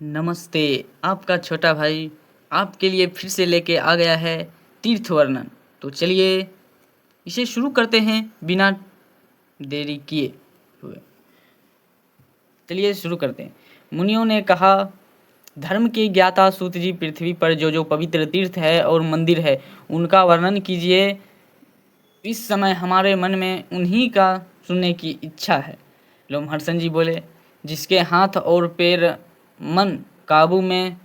नमस्ते। आपका छोटा भाई आपके लिए फिर से लेके आ गया है तीर्थ वर्णन। तो चलिए इसे शुरू करते हैं बिना देरी किए हुए। चलिए शुरू करते हैं। मुनियों ने कहा, धर्म के ज्ञाता सूत जी, पृथ्वी पर जो जो पवित्र तीर्थ है और मंदिर है उनका वर्णन कीजिए। इस समय हमारे मन में उन्हीं का सुनने की इच्छा है। लोमहर्षण जी बोले, जिसके हाथ और पैर मन काबू में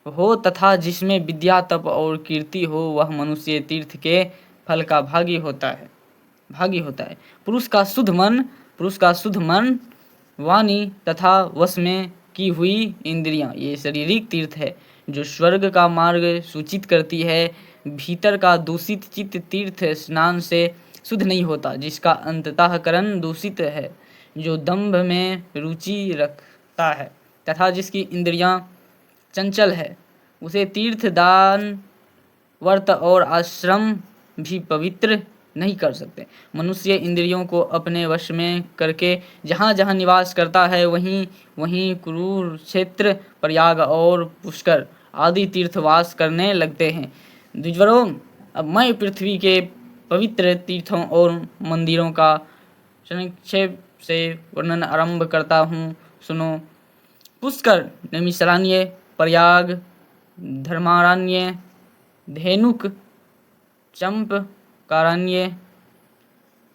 हो तथा जिसमें विद्या तप और कीर्ति हो, वह मनुष्य तीर्थ के फल का भागी होता है। पुरुष का शुद्ध मन, वाणी तथा वश में की हुई इंद्रियां, ये शारीरिक तीर्थ है जो स्वर्ग का मार्ग सूचित करती है। भीतर का दूषित चित्त तीर्थ स्नान से शुद्ध नहीं होता, जिसका अंतःकरण दूषित है, जो दंभ में रुचि रखता है तथा जिसकी इंद्रियां चंचल है, उसे तीर्थ, दान, व्रत और आश्रम भी पवित्र नहीं कर सकते। मनुष्य इंद्रियों को अपने वश में करके जहाँ जहाँ निवास करता है, वहीं वहीं कुरुक्षेत्र, प्रयाग और पुष्कर आदि तीर्थवास करने लगते हैं। द्विजवरों, अब मैं पृथ्वी के पवित्र तीर्थों और मंदिरों का संक्षेप से वर्णन आरंभ करता हूँ, सुनो। पुष्कर नैमिषारण्य, प्रयाग धर्मारण्य, धेनुक चंपकारण्य,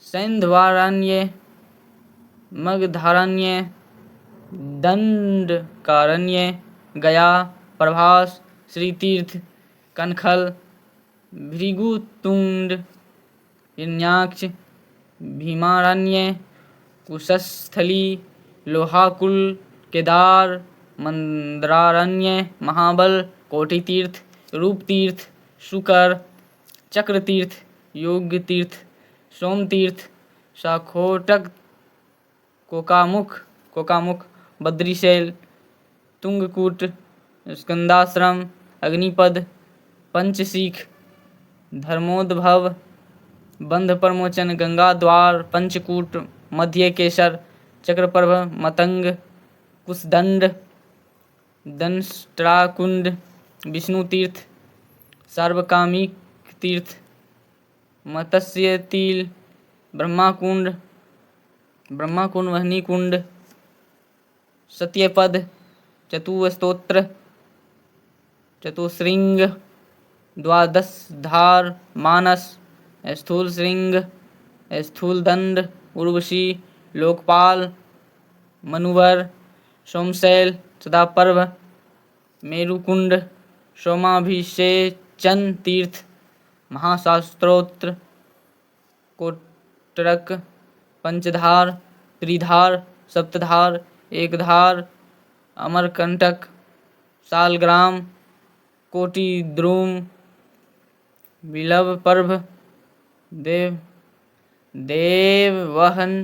सैंधवारण्य, मगधारण्य, दंडकारण्य, गया, प्रभास, श्रीतीर्थ, कनखल, भृगुतुंड, हिरण्याक्ष, भीमारण्य, कुशस्थली, लोहाकुल, केदार, मंदरारण्य, महाबल, कोटितीर्थ, रूपतीर्थ, शुकर, चक्रतीर्थ, योगतीर्थ, सोमतीर्थ, शाखोटक, कोकामुख, बद्रीशैल, तुंगकूट, स्कंदाश्रम, अग्निपद, पंचशीख, धर्मोद्भव, बंध प्रमोचन, गंगा द्वार, पंचकूट, मध्य केसर, चक्रप्रभ, मतंग, कुशदंड, दंष्ट्राकुंड, विष्णु तीर्थ, सार्वकामिक तीर्थ, मत्स्य तिल, ब्रह्माकुंड, वह्निकुंड, सत्यपद, चतुस्तोत्र, चतुश्रृंग, द्वादशधार, मानस, स्थूल श्रृंग, स्थूल दंड, उर्वशी, लोकपाल, मनुवर, सोमशैल, सदापर्व, मेरुकुंड, सोमाभिषेचन तीर्थ, महाशास्त्रोत्र, कोटरक, पंचधार, त्रिधार, सप्तधार, एकधार, अमरकंटक, सालग्राम, कोटिद्रुम, विलवपर्व, देववहनद,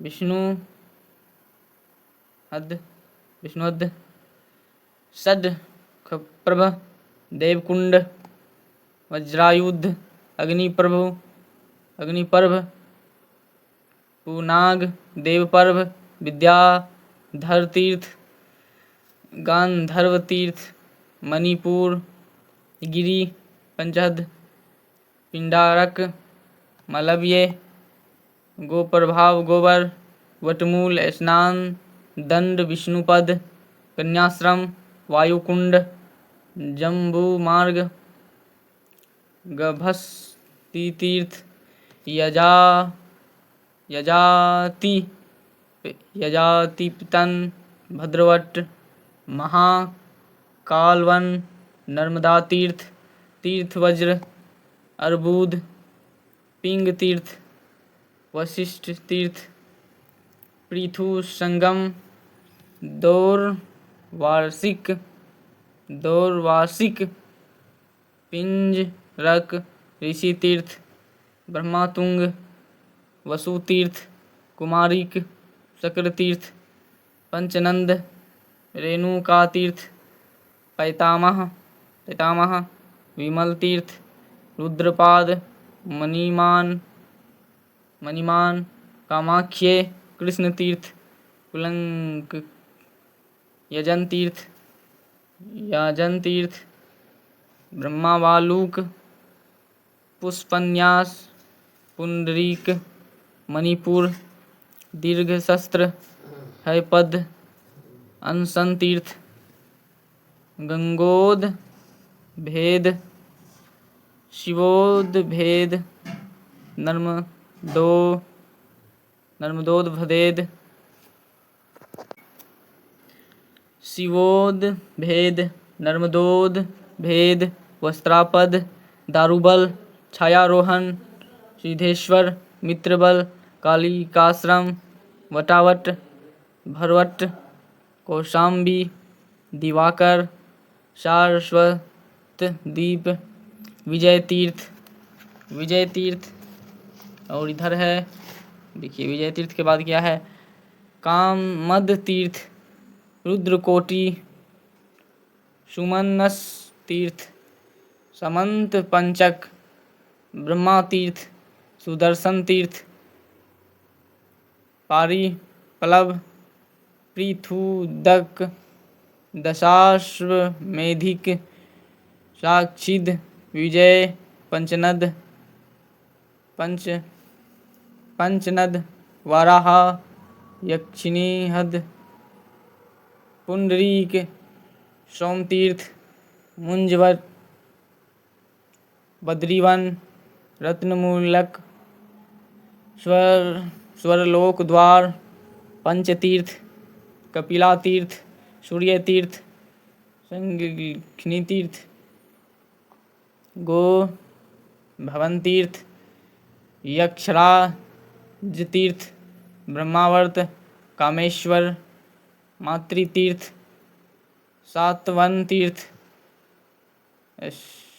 विष्णुहद, षड्खप्रभ, देवकुंड, वज्रायुध, अग्निपर्व, पुनाग, देवपर्व, विद्याधर तीर्थ, गांधर्व तीर्थ, मणिपुर, गिरि, पंचहद, पिंडारक, मलव्य, गोप्रभाव, गोबर, वटमूल, स्नान, दंड, विष्णुपद, कन्याश्रम, वायुकुंड, जम्बूमार्ग, गभस्तीतीर्थ, यजातिपतन, भद्रवट, महाकालवन, नर्मदा तीर्थ, तीर्थवज्र, अर्बुद, पिंग तीर्थ, वशिष्ठ तीर्थ, पृथु संगम, दौर्वार्षिक, पिंजरक, ऋषि तीर्थ, ब्रह्मातुंग, वसुतीर्थ, कुमारिक, शक्रतीर्थ, पंचनंद, रेणुकातीर्थ, पैतामह, विमल तीर्थ, रुद्रपाद, मणिमान, कामाख्ये, कृष्ण तीर्थ, यजन तीर्थ, याजन तीर्थ, ब्रह्मावालुक, पुष्पन्यास, पुंडरीक, मणिपुर, दीर्घ शस्त्र, है पद, अनशन तीर्थ, गंगोद भेद, शिवोद भेद, नर्मदोद भदेद, शिवोद भेद, नर्मदोद भेद, वस्त्रापद, दारुबल, छायारोहण, सिद्धेश्वर, मित्रबल, कालिकाश्रम, वटावट, भरवट, कौशाम्बी, दिवाकर, सारस्वत द्वीप, विजय तीर्थ। और इधर है, देखिए विजय तीर्थ के बाद क्या है, कामद तीर्थ, रुद्रकोटि, सुमनस तीर्थ, समंत पंचक, ब्रह्मा तीर्थ, सुदर्शन तीर्थ, पारिप्लव, पृथुदक, दशाश्वमेधिक, साक्षिद, विजय, पंचनद, वाराह, यक्षिणीहद, पुंडरीक, सोमतीर्थ, मुंजवट, बद्रीवन, रत्नमूलक, स्वरलोक द्वार, पंचतीर्थ, कपिला तीर्थ, सूर्य तीर्थ, संगिनी तीर्थ, गो भवन तीर्थ, यक्षराज तीर्थ, ब्रह्मावर्त, कामेश्वर, मातृतीर्थ, सातवन तीर्थ,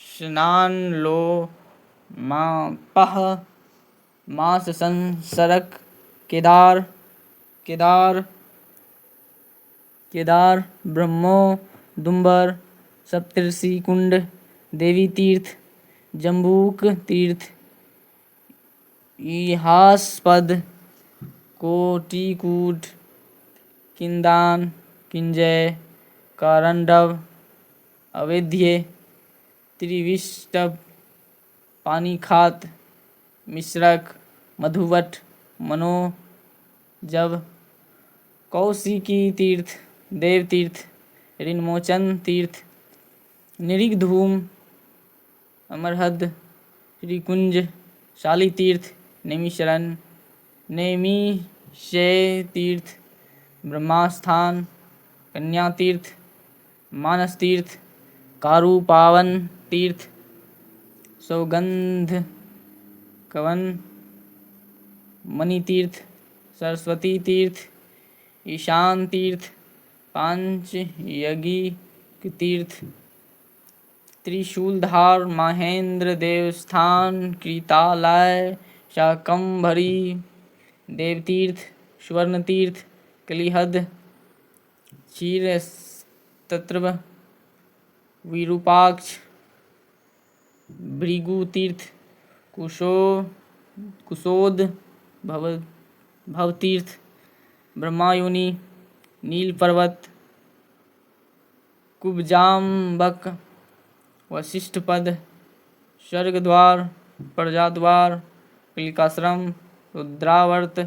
स्नानलो मापह, मास संसरक, केदार, ब्रह्मो दुम्बर, सप्तर्षि कुंड, देवी तीर्थ, जम्बूक तीर्थ, इहास्पद, कोटिकूट, किंदान, किंजय, कारंडव, अवेध्य, त्रिविष्टभ, पानीखात, मिश्रक, मधुवट, मनोजव, कौशिकी तीर्थ, देव तीर्थ, ऋणमोचन तीर्थ, निरिगधूम, अमरहद, श्रीकुंज, शाली तीर्थ, नेमिशरण, नेमिषय तीर्थ, ब्रह्मास्थान, कन्या तीर्थ, मानस तीर्थ, कारुपावन तीर्थ, सौगंध कवन, मणि तीर्थ, सरस्वती तीर्थ, ईशान तीर्थ, पांच यज्ञिक तीर्थ, त्रिशूलधार, महेंद्र देवस्थान, कृतालय, शाकंभरी, देवतीर्थ, स्वर्ण तीर्थ, कलिहद, क्षीरस्तत्र, विरूपाक्ष, भृगु तीर्थ, कुशोद, भवतीर्थ, ब्रह्मायुनि, नील पर्वत, कुब्जाम्बक, वशिष्ठ पद, स्वर्गद्वार, प्रजाद्वार, कलिकाश्रम, रुद्रावर्त,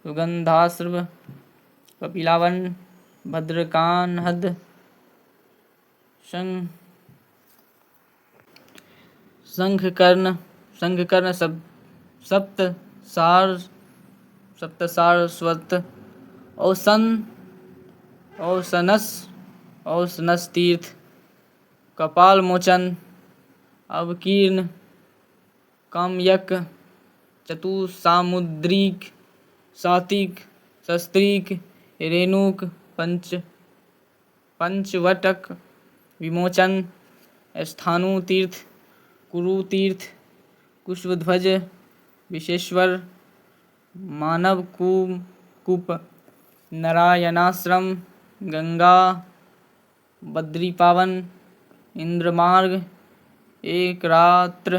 सुगंधाश्रम, कपिलावन, भद्रकानहद, शंखकर्ण, सप्तसारस्वत, औसनस तीर्थ, कपाल मोचन, अवकीर्ण, कामयक, चतुसामुद्रिक, सातिक, शस्त्रिक, रेणुक, पंचवटक, विमोचन, स्थानु तीर्थ, कुरु तीर्थ, कुशध्वज, विशेश्वर, मानव कूप, नारायणाश्रम, गंगा, बद्रीपावन, इंद्रमार्ग, एक रात्र,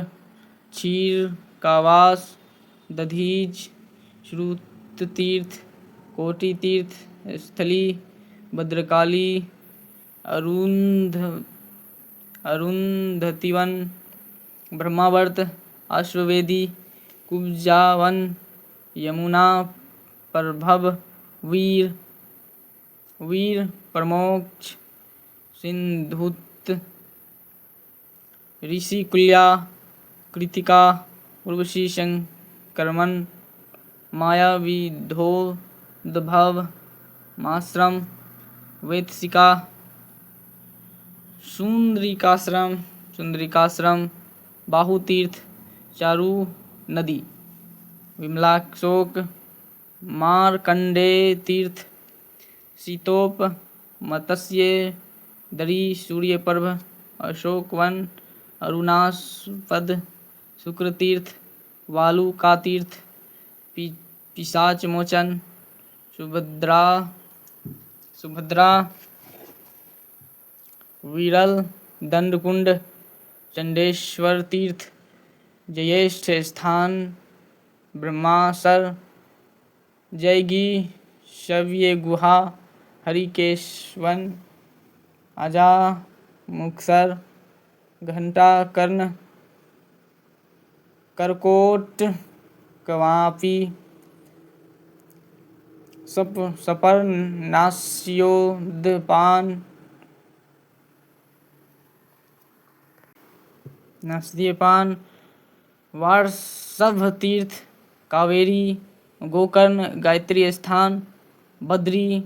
क्षीर कावास, दधीच, श्रुत तीर्थ, कोटि तीर्थ, स्थली, भद्रकाली, अरुंधतिवन, ब्रह्मावर्त, अश्ववेदी, कुब्जावन, यमुना, प्रभव, वीर, प्रमोक्ष, सिंधुत, ऋषिकुल्या, कृतिका, उर्वशी, संक्रमण, माया, विधोद्भव, माश्रम, वेतसिका, सुंदरिकाश्रम, बाहुतीर्थ, चारू नदी, विमलाशोक, मार्कंडेय तीर्थ, शीतोप, मत्स्य दरी, सूर्यप्रभ, अशोकवन, अरुणास्पद, शुक्रतीर्थ, वालुका तीर्थ, पिशाच मोचन, सुभद्रा, विरल, दंडकुंड, चंडेश्वर तीर्थ, ज्येष्ठ स्थान, ब्रह्मासर, जयगी, शव्य गुहा, हरिकेशवन, अजा, मुक्सर, घंटा कर्ण, करकोट, कवापी, सपर, नास्यपान, वार्षभ तीर्थ, कावेरी, गोकर्ण, गायत्री स्थान, बद्री,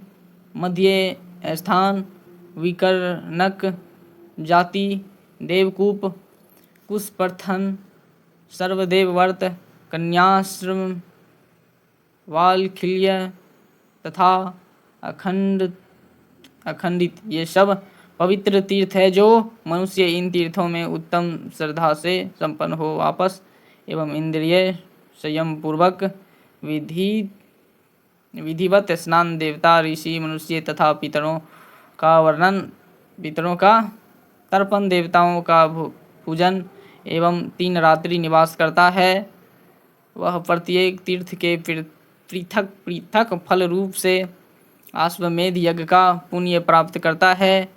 मध्य स्थान, विकर्णक जाति, देवकूप, कुशपर्थन, सर्वदेवव्रत, कन्याश्रम, वालखिल्य तथा अखंडित, ये सब पवित्र तीर्थ है जो मनुष्य इन तीर्थों में उत्तम श्रद्धा से संपन्न हो वापस एवं इंद्रिय संयम पूर्वक विधिवत स्नान, देवता, ऋषि, मनुष्य तथा पितरों का तर्पण, देवताओं का पूजन एवं 3 रात्रि निवास करता है। वह प्रत्येक तीर्थ के पृथक फल रूप से अश्वमेध यज्ञ का पुण्य प्राप्त करता है।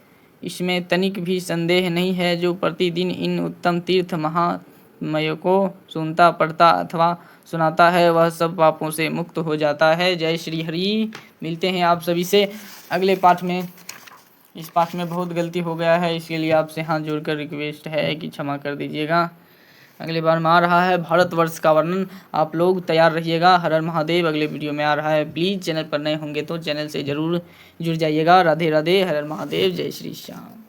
इसमें तनिक भी संदेह नहीं है, जो प्रतिदिन इन उत्तम तीर्थ महात्म्य को सुनता, पढ़ता अथवा सुनाता है, वह सब पापों से मुक्त हो जाता है। जय श्री हरि। मिलते हैं आप सभी से अगले पाठ में। इस पाठ में बहुत गलती हो गया है, इसके लिए आपसे हाथ जोड़कर रिक्वेस्ट है कि क्षमा कर दीजिएगा। अगले बार में आ रहा है भारतवर्ष का वर्णन, आप लोग तैयार रहिएगा। हर हर महादेव अगले वीडियो में आ रहा है। प्लीज़ चैनल पर नए होंगे तो चैनल से ज़रूर जुड़ जाइएगा। राधे राधे, हर हर महादेव, जय श्री श्याम।